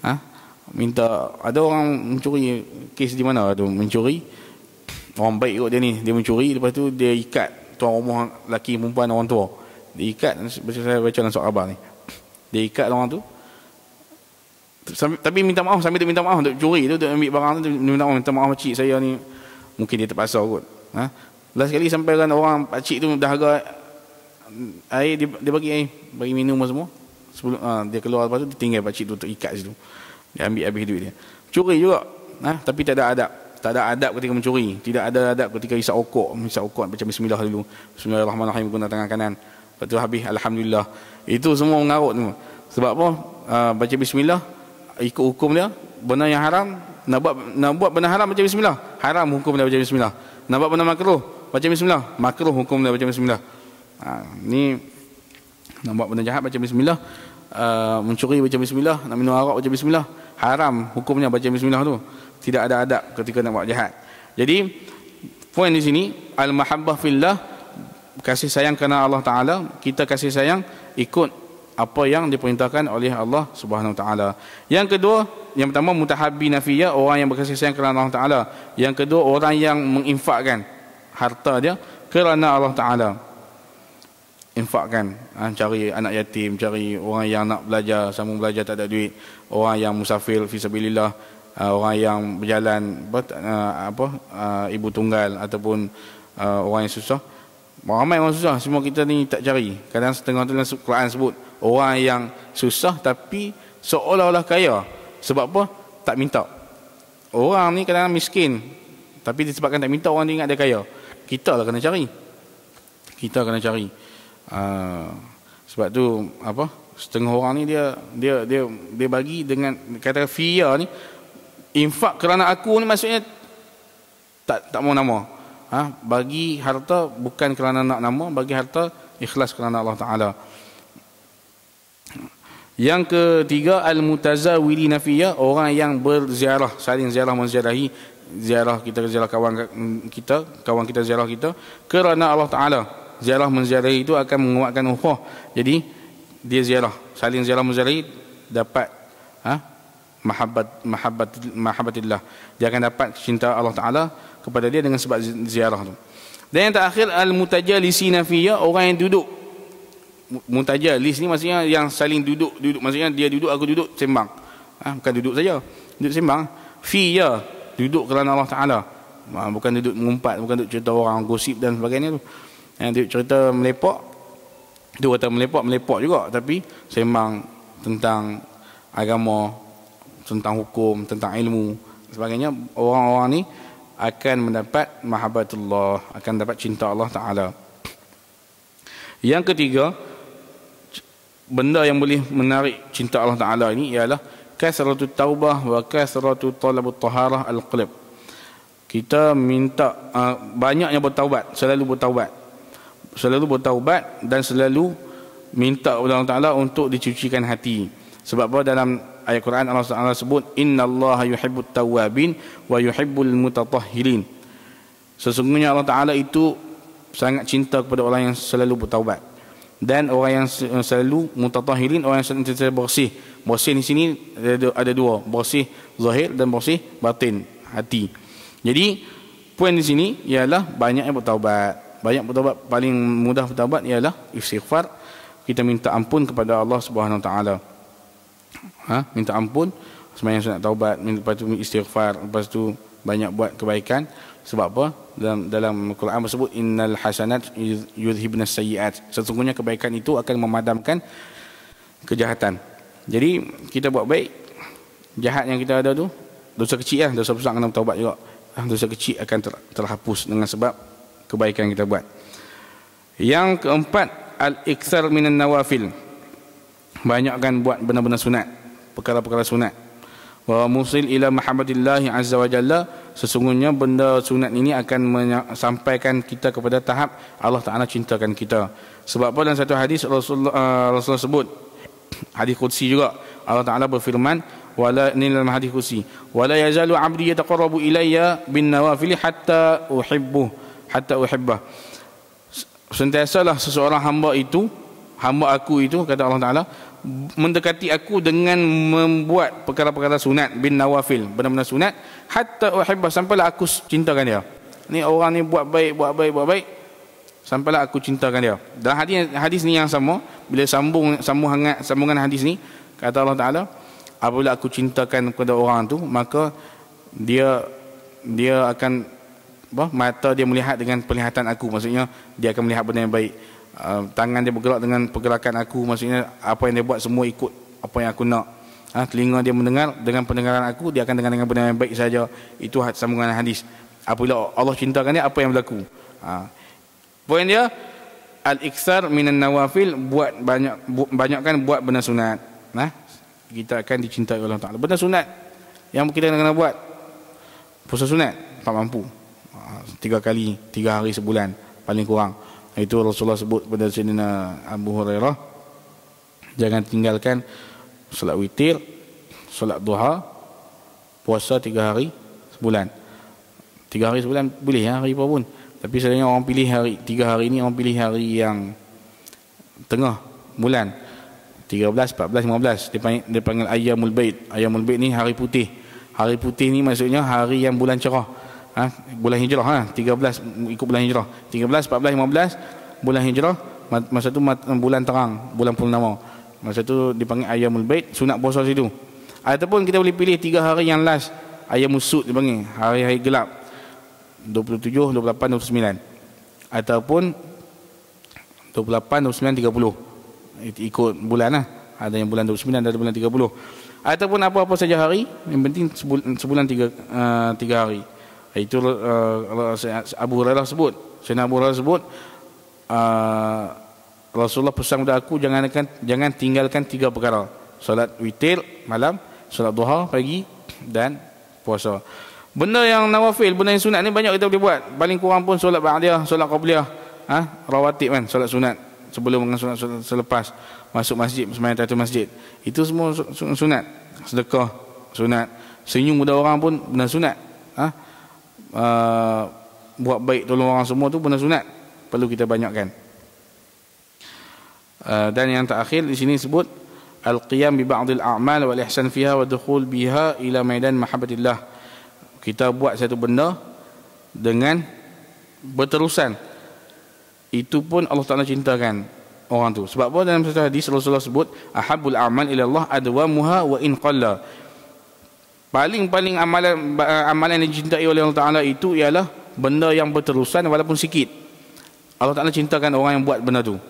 Ada orang mencuri, kes di mana tu mencuri, orang baik kot dia ni, dia mencuri, lepas tu dia ikat tuan rumah, laki perempuan, orang tua, dia ikat. Saya baca dalam surat khabar ni, dia ikat orang tu, tapi minta maaf, sambil dia minta maaf untuk curi tu, untuk ambil barang tu, minta maaf pakcik saya ni, mungkin dia terpaksa kot. Last kali sampai kan orang pakcik tu dah agak air, dia bagi air, bagi minum semua. Sebelum dia keluar, lepas tu dia tinggal pakcik tu ikat situ, dia ambil habis duit dia. Curi juga, tapi tak ada adab. Tak ada adab ketika mencuri, tidak ada adab ketika isap okok baca bismillah dulu, bismillahirrahmanirrahim, guna tangan kanan, lepas tu habis alhamdulillah. Itu semua mengarut tu. Sebab apa? Baca bismillah ikut hukum dia. Benda yang haram, nak buat benda haram, baca bismillah, haram hukum dia baca bismillah. Nak buat benda makruh, baca bismillah, makruh hukum dia baca bismillah. Ni nak buat benda jahat, baca bismillah. Mencuri, baca bismillah. Nak minum arak, baca bismillah, haram hukumnya baca bismillah tu. Tidak ada adab ketika nak buat jahat. Jadi poin di sini, al-mahabbah fillah, kasih sayang kerana Allah Ta'ala. Kita kasih sayang ikut apa yang diperintahkan oleh Allah Subhanahu Wa Ta'ala. Yang kedua, yang pertama mutahabbina fiyya, orang yang berkasih sayang kerana Allah Ta'ala. Yang kedua, orang yang menginfakkan harta dia kerana Allah Ta'ala. Infakkan, cari anak yatim, cari orang yang nak belajar, sambung belajar tak ada duit, orang yang musafir fisabilillah, orang yang berjalan ibu tunggal, ataupun orang yang susah. Ramai orang susah, semua kita ni tak cari. Kadang setengah tu dalam Quran sebut orang yang susah tapi seolah-olah kaya. Sebab apa? Tak minta. Orang ni kadang miskin, tapi disebabkan tak minta, orang dia ingat dia kaya. Kita lah kena cari. Kita kena cari. Sebab tu setengah orang ni dia bagi dengan kata fiyya ni, infak kerana aku ni maksudnya tak mau nama. Bagi harta bukan kerana nak nama, bagi harta ikhlas kerana Allah Ta'ala. Yang ketiga, al-mutazawwilina fiyya, orang yang berziarah, saling ziarah, menziarahi, ziarah kita, ziarah kawan kita ziarah kita kerana Allah Ta'ala. Ziarah menziarahi itu akan menguatkan ukhuwah. Jadi dia ziarah, saling ziarah menziarahi, dapat mahabbatillah. Dia akan dapat cinta Allah Ta'ala kepada dia dengan sebab ziarah tu. Dan yang terakhir, al-mutajalisina fiyya, orang yang duduk. Mutajalis ni maksudnya yang saling duduk, maksudnya dia duduk, aku duduk, sembang. Bukan duduk saja, duduk sembang. Fiyya, duduk kerana Allah Ta'ala. Bukan duduk mengumpat, bukan duduk cerita orang, gosip dan sebagainya tu. Yang duduk cerita melepak, tu kata melepak juga, tapi sembang tentang agama, tentang hukum, tentang ilmu sebagainya. Orang-orang ni akan mendapat mahabbatullah, akan dapat cinta Allah Ta'ala. Yang ketiga, benda yang boleh menarik cinta Allah Ta'ala ini ialah kasratut taubah wa kasratut talabut taharah al-qalb. Kita minta banyaknya bertaubat, selalu bertaubat dan selalu minta kepada Allah Ta'ala untuk dicucikan hati. Sebab apa? Dalam ayat Quran Allah Ta'ala sebut innallaha yuhibbut tawwabin wa yuhibbul mutatahhirin. Sesungguhnya Allah Ta'ala itu sangat cinta kepada orang yang selalu bertaubat dan orang yang selalu mutatahhirin, orang yang selalu bersih. Bersih di sini ada dua, bersih zahir dan bersih batin, hati. Jadi poin di sini ialah banyaknya bertaubat. Banyak bertaubat, paling mudah bertaubat ialah istighfar. Kita minta ampun kepada Allah Subhanahu Wa Taala. Minta ampun sembahyang sunat taubat, lepas tu istighfar, lepas tu banyak buat kebaikan. Sebab apa? Dalam Quran bersebut innal hasanat yudhibnas sayyiat. Sesungguhnya kebaikan itu akan memadamkan kejahatan. Jadi kita buat baik, jahat yang kita ada tu dosa kecil lah, dosa besar kena taubat juga. Dosa kecil akan terhapus dengan sebab kebaikan kita buat. Yang keempat, al-iktsar minan nawafil. Banyakkan buat benar-benar sunat, perkara-perkara sunat. Wa musil ila mahabbatillahi azza wa jalla. Sesungguhnya benda sunat ini akan sampaikan kita kepada tahap Allah Ta'ala cintakan kita. Sebab apa? Dalam satu hadis Rasulullah sebut, hadis qudsi juga, Allah Ta'ala berfirman, wala ni dalam hadis qudsi, wala yazalu 'abdi yataqarrabu ilayya bin nawafil hatta uhibbah. Sentiasalah seseorang hamba aku itu, kata Allah Ta'ala, mendekati aku dengan membuat perkara-perkara sunat, bin nawafil, benar-benar sunat, hatta uhibbah, sampailah aku cintakan dia. Ni orang ni buat baik, sampailah aku cintakan dia. Dalam hadis ni yang sama, bila sambungan hadis ni, kata Allah Ta'ala, apabila aku cintakan kepada orang tu, maka dia akan mata dia melihat dengan penglihatan aku, maksudnya dia akan melihat benda yang baik. Tangan dia bergerak dengan pergerakan aku, maksudnya apa yang dia buat semua ikut apa yang aku nak. Telinga dia mendengar dengan pendengaran aku, dia akan dengar dengan benda yang baik saja. Itu sambungan hadis. Apabila Allah cintakan dia, apa yang berlaku? Poin dia, al-iktsar minan nawafil, banyakkan buat benda sunat. Kita akan dicintai oleh Allah Ta'ala. Benda sunat yang kita kena buat, puasa sunat, tak mampu 3 kali, 3 hari sebulan paling kurang. Itu Rasulullah sebut pada Sayyidina Abu Hurairah, jangan tinggalkan solat witir, solat duha, puasa 3 hari sebulan. 3 hari sebulan boleh hari apa pun. Tapi sebenarnya orang pilih hari 3 hari ni, orang pilih hari yang tengah bulan, 13, 14, 15. Dia panggil Ayyamul Bait. Ayyamul Bait ni hari putih. Hari putih ni maksudnya hari yang bulan cerah. Bulan hijrah, 13 ikut bulan hijrah, 13, 14, 15 bulan hijrah, masa tu bulan terang, bulan purnama, masa tu dipanggil Ayyamul Bait, sunat puasa situ. Ataupun kita boleh pilih 3 hari yang last, Ayyamus Sud dipanggil, hari-hari gelap, 27, 28, 29, ataupun 28, 29, 30, ikut bulan lah. Ada yang bulan 29, ada bulan 30, ataupun apa-apa saja hari, yang penting sebulan 3 hari. Itu Abu Hurairah sebut, Sayyidina Abu Hurairah sebut, Rasulullah pesan kepada aku, jangan tinggalkan 3 perkara: solat witir malam, solat duha pagi, dan puasa. Benda yang nawafil, benda yang sunat ni banyak kita boleh buat. Paling kurang pun solat ba'diyah, solat qabliyah, rawatib kan, solat sunat sebelum dengan sunat selepas, masuk masjid, sembahyang tahiyatul masjid, itu semua sunat. Sedekah sunat, senyum pada orang pun benda sunat. Buat baik, tolong orang semua tu benda sunat, perlu kita banyakkan. Dan yang terakhir di sini sebut al-qiyam bi ba'dil a'mal wal ihsan fiha wa dukhul biha ila maidan mahabbatillah. Kita buat satu benda dengan berterusan, itu pun Allah Ta'ala cintakan orang tu. Sebab apa? Dalam satu hadis Rasulullah sebut, ahabbul a'mal ila Allah adwamuha wa in qalla. Paling-paling amalan yang dicintai oleh Allah Ta'ala itu ialah benda yang berterusan walaupun sikit. Allah Ta'ala cintakan orang yang buat benda tu,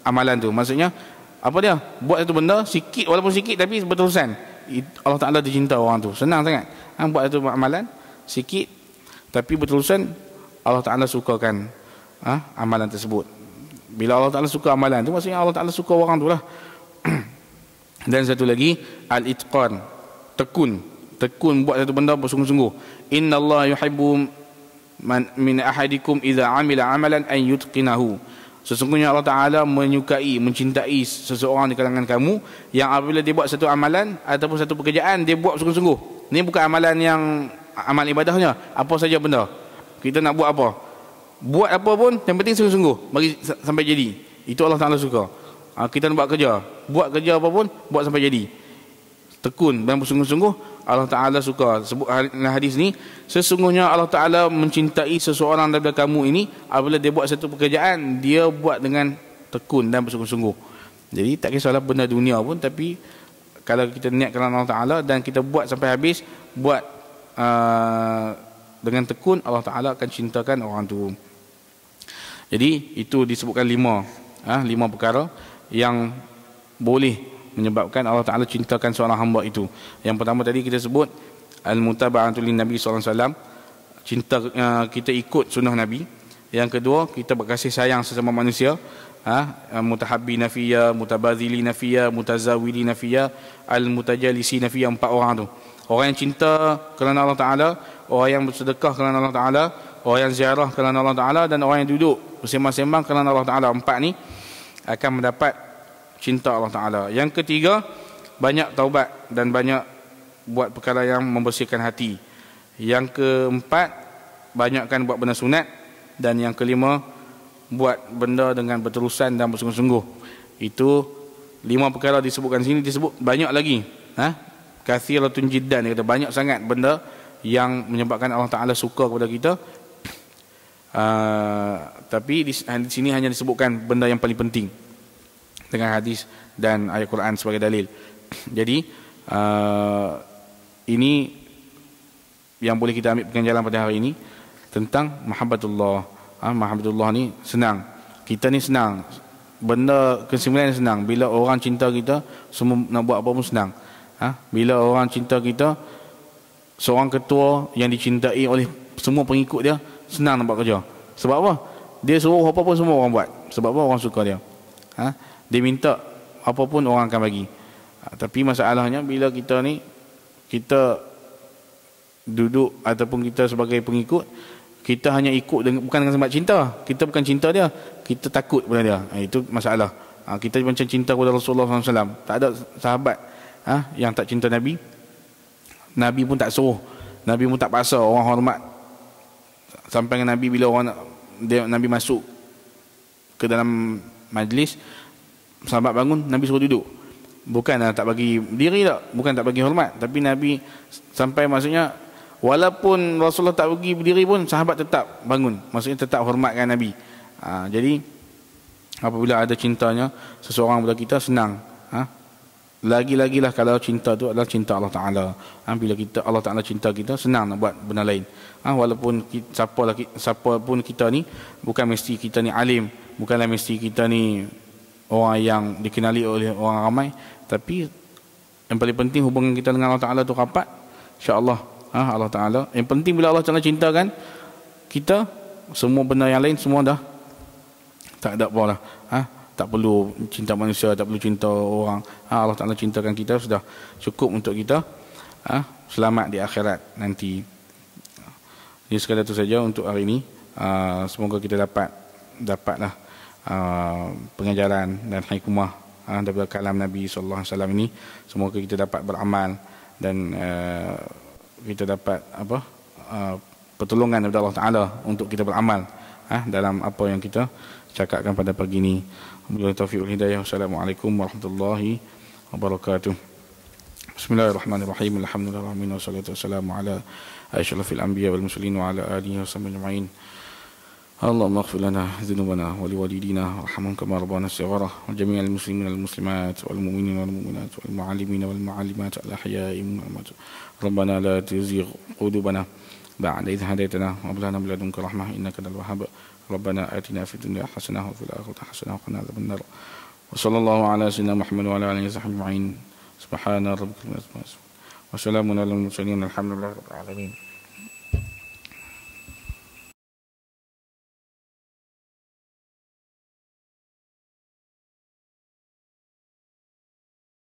amalan tu. Maksudnya apa dia? Buat satu benda sikit, walaupun sikit tapi berterusan, Allah Ta'ala dicinta orang tu. Senang sangat. Buat satu amalan sikit tapi berterusan, Allah Ta'ala sukakan amalan tersebut. Bila Allah Ta'ala suka amalan tu, maksudnya Allah Ta'ala suka orang tu lah. Dan satu lagi, al-itqan, tekun buat satu benda bersungguh-sungguh. Innallaha yuhibbu min ahadikum idza amila amalan an yutqinahu. Sesungguhnya Allah Ta'ala menyukai, mencintai seseorang di kalangan kamu yang apabila dia buat satu amalan ataupun satu pekerjaan, dia buat sungguh-sungguh. Ini bukan amalan yang amal ibadahnya, apa saja benda. Kita nak buat apa, buat apa pun, yang penting sungguh-sungguh bagi sampai jadi. Itu Allah Ta'ala suka. Kita nak buat kerja apa pun, buat sampai jadi. Tekun dan bersungguh-sungguh, Allah Ta'ala suka. Sebut hadis ni, sesungguhnya Allah Ta'ala mencintai seseorang daripada kamu ini apabila dia buat satu pekerjaan, dia buat dengan tekun dan bersungguh-sungguh. Jadi tak kisahlah benda dunia pun, tapi kalau kita niat kerana Allah Ta'ala dan kita buat sampai habis, buat dengan tekun, Allah Ta'ala akan cintakan orang tu. Jadi itu disebutkan 5 perkara yang boleh menyebabkan Allah Ta'ala cintakan seorang hamba itu. Yang pertama tadi kita sebut al-mutaba'atu lin Nabi SAW, cinta, kita ikut sunnah Nabi. Yang kedua, kita berkasih sayang sesama manusia, mutahabbina fiyya, mutabadzilina fiyya, mutazawwidina fiyya, al-mutajalisina fiyya. 4 orang tu. Orang yang cinta kerana Allah Ta'ala, orang yang bersedekah kerana Allah Ta'ala, orang yang ziarah kerana Allah Ta'ala, dan orang yang duduk bersembang-sembang kerana Allah Ta'ala. 4 ni akan mendapat cinta Allah Ta'ala. Yang ketiga, banyak taubat dan banyak buat perkara yang membersihkan hati. Yang keempat, banyakkan buat benda sunat. Dan yang kelima, buat benda dengan berterusan dan bersungguh-sungguh. Itu 5 perkara disebutkan sini, disebut banyak lagi. Kathiratun jiddan, dia kata banyak sangat benda yang menyebabkan Allah Ta'ala suka kepada kita. Tapi di sini hanya disebutkan benda yang paling penting dengan hadis dan ayat Quran sebagai dalil. Jadi ini yang boleh kita ambil pengajaran pada hari ini tentang mahabbatullah. Mahabbatullah ni senang. Kita ni senang. Benda kesimpulan senang. Bila orang cinta kita, semua nak buat apa pun senang. Bila orang cinta kita, seorang ketua yang dicintai oleh semua pengikut dia, senang nak buat kerja. Sebab apa? Dia suruh apa pun semua orang buat. Sebab apa? Orang suka dia. Dia minta apa pun orang akan bagi. Tapi masalahnya bila kita ni, kita duduk ataupun kita sebagai pengikut, kita hanya ikut bukan dengan sebab cinta. Kita bukan cinta dia, kita takut pada dia. Itu masalah. Kita macam cinta kepada Rasulullah SAW. Tak ada sahabat yang tak cinta Nabi. Nabi pun tak suruh, Nabi pun tak paksa orang hormat. Sampai dengan Nabi, bila orang Nabi masuk ke dalam majlis, sahabat bangun, Nabi suruh duduk. Bukan tak bagi diri tak, bukan tak bagi hormat, tapi Nabi sampai maksudnya walaupun Rasulullah tak bagi berdiri pun, sahabat tetap bangun, maksudnya tetap hormatkan Nabi. Jadi apabila ada cintanya seseorang kepada kita, senang. Lagi-lagilah kalau cinta tu adalah cinta Allah Ta'ala. Bila Allah Ta'ala cinta kita, senang nak buat benda lain. Walaupun siapa pun kita ni, bukan mesti kita ni alim, bukanlah mesti kita ni orang yang dikenali oleh orang ramai, tapi yang paling penting hubungan kita dengan Allah Ta'ala tu rapat, insya-Allah. Allah Ta'ala, yang penting bila Allah Ta'ala cintakan kita, semua benda yang lain semua dah tak ada apa lah. Tak perlu cinta manusia, tak perlu cinta orang. Allah Ta'ala cintakan kita, sudah cukup untuk kita selamat di akhirat nanti. Jadi sekadar itu saja untuk hari ini. Semoga kita dapatlah pengajaran dan hikmah daripada kalam Nabi SAW ini. Semoga kita dapat beramal dan kita dapat pertolongan daripada Allah Ta'ala untuk kita beramal dalam apa yang kita cakapkan pada pagi ini. Wabillahi taufiq wal hidayah. Wassalamualaikum warahmatullahi wabarakatuh. Bismillahirrahmanirrahim. Alhamdulillahirabbil alamin, wassalatu wassalamu ala asyrafil anbiya wal mursalin wa ala alihi washabbihi ajma'in. Allahumma ighfir lana dhunubana wa liwalidina warhamhum kama rabbana shighara wa jami'al muslimin wal muslimat wal mu'minin wal mu'minat wal mu'allimin wal mu'allimat al ahya'i minhum wal amwat. Rabbana la tuzigh qulubana ba'da idh hadaytana wa hab lana min ladunka rahmah innaka antal wahhab. Rabbana atina fid dunya hasanah wa fil akhirati hasanah wa qina adzabannar. Wa sallallahu ala sayyidina Muhammad wa ala alihi wa sahbihi ajma'in. Subhana rabbika rabbil izzati amma yasifun wa salamun alal mursalin walhamdulillahi rabbil alamin.